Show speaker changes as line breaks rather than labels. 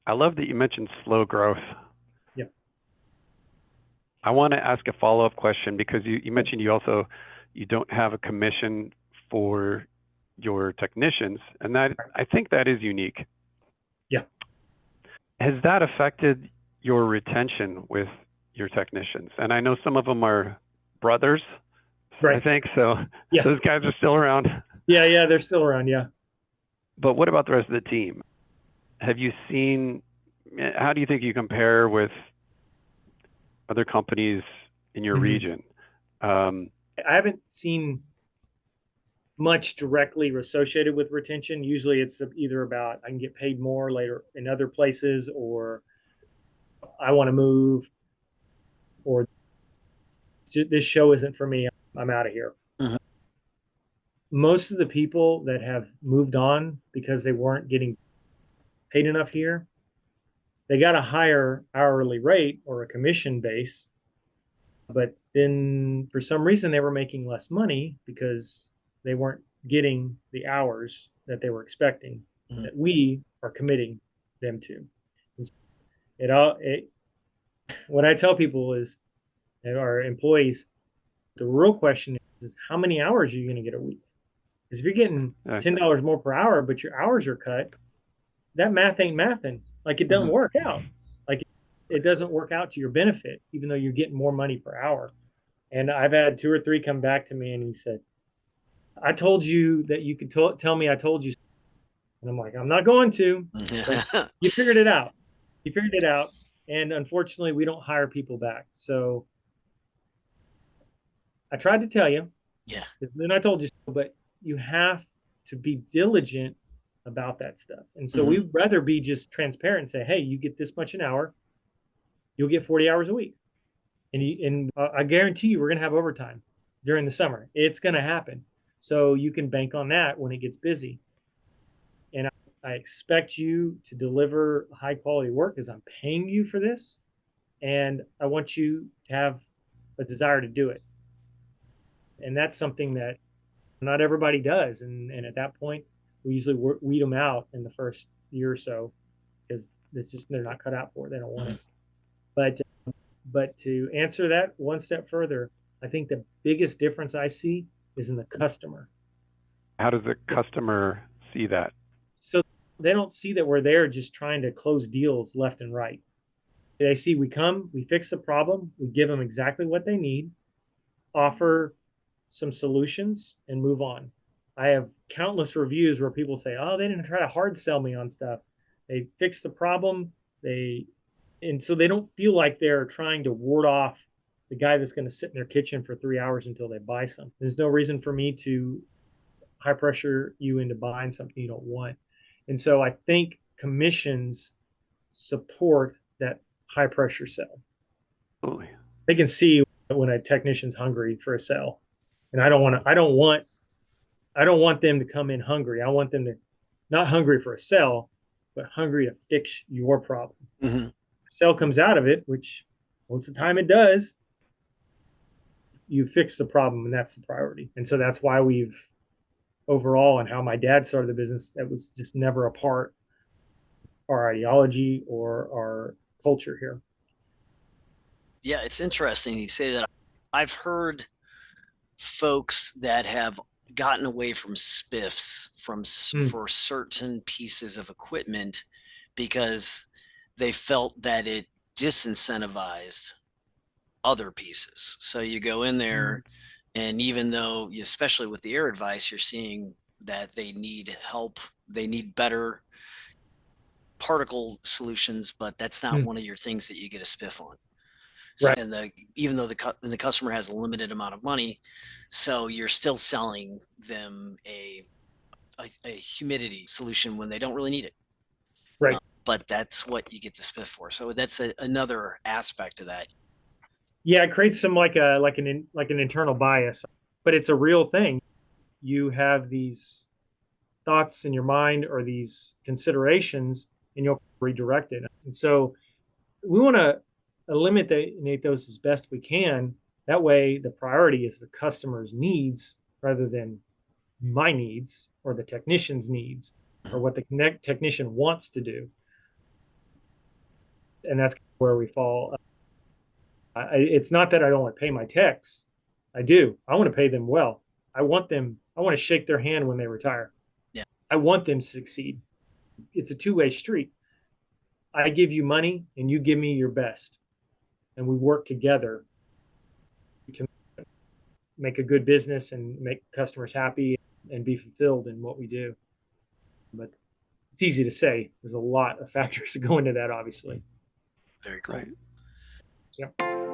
I love that you mentioned slow growth.
Yeah.
I want to ask a follow-up question because you mentioned you don't have a commission for your technicians, and that I think that is unique.
Yeah.
Has that affected your retention with your technicians? And I know some of them are brothers, I
Right.
think, so
Yeah.
those guys are still around.
Yeah. Yeah. They're still around. Yeah.
But what about the rest of the team? Have you seen, how do you think you compare with other companies in your
Mhm.
region? Um,
I haven't seen much directly associated with retention. Usually it's either about I can get paid more later in other places, or I want to move, or this show isn't for me. I'm out of here.
Mhm.
Most of the people that have moved on because they weren't getting paid enough here, they got a higher hourly rate or a commission base, but then for some reason they were making less money because they weren't getting the hours that they were expecting
Mhm.
that we are committing them to. And so it all it, what I tell people is, our employees, the real question is how many hours are you going to get a week? Because if you're getting
uh,
$10 more per hour, but your hours are cut, that math ain't mathing. Like, it doesn't
Mhm.
work out. Like, it doesn't work out to your benefit, even though you're getting more money per hour. And I've had two or three come back to me and he said, I told you that you could tell me I told you. And I'm like, I'm not going to, but you figured it out. You figured it out. And unfortunately, we don't hire people back. So I tried to tell you,
Yeah.
then I told you so, but you have to be diligent about that stuff. And so
Mhm.
we'd rather be just transparent and say, hey, you get this much an hour, you'll get 40 hours a week. And I guarantee you, we're going to have overtime during the summer. It's going to happen. So you can bank on that when it gets busy. And I expect you to deliver high quality work because I'm paying you for this. And I want you to have a desire to do it. And that's something that not everybody does. And at that point, we usually weed them out in the first year or so because it's just they're not cut out for it. They don't want
Mhm.
it. But to answer that one step further, I think the biggest difference I see is in the customer.
how does the customer see that?
So they don't see that we're there just trying to close deals left and right. They see we come, we fix the problem, we give them exactly what they need, offer some solutions, and move on. I have countless reviews where people say, "Oh, they didn't try to hard sell me on stuff. They fixed the problem. They and so they don't feel like they're trying to ward off the guy that's going to sit in their kitchen for 3 hours until they buy something. There's no reason for me to high pressure you into buying something you don't want. And so I think commissions support that high pressure sell.
Absolutely.
They can see when a technician's hungry for a sell. And I don't want them to come in hungry. I want them to not hungry for a sell, but hungry to fix your problem.
Mhm.
Sell comes out of it, which most of the time it does, you fix the problem, and that's the priority. And so that's why we've overall, and how my dad started the business, that was just never a part of our ideology or our culture here.
Yeah, it's interesting you say that. I've heard folks that have gotten away from spiffs
Mm,
for certain pieces of equipment because they felt that it disincentivized other pieces. So you go in
mm,
there, and even though, especially with the air advice, you're seeing that they need help, they need better particle solutions, but that's not
mm.
one of your things that you get a spiff on. So,
Right.
and even though the customer has a limited amount of money, so you're still selling them a humidity solution when they don't really need it.
Right.
But that's what you get the spiff for. So that's another aspect of that.
Yeah, it creates some like an internal bias, but it's a real thing. You have these thoughts in your mind or these considerations, and you'll redirect it. And so we want to eliminate those as best we can. That way, the priority is the customer's needs rather than my needs or the technician's needs or
Mhm.
what the technician wants to do. And that's where we fall. It's not that I don't want to pay my techs. I do. I want to pay them well. I want to shake their hand when they retire.
Yeah.
I want them to succeed. It's a two-way street. I give you money and you give me your best. And we work together to make a good business and make customers happy and be fulfilled in what we do. But it's easy to say. There's a lot of factors that go into that, obviously.
Very cool.
Right.
Yeah.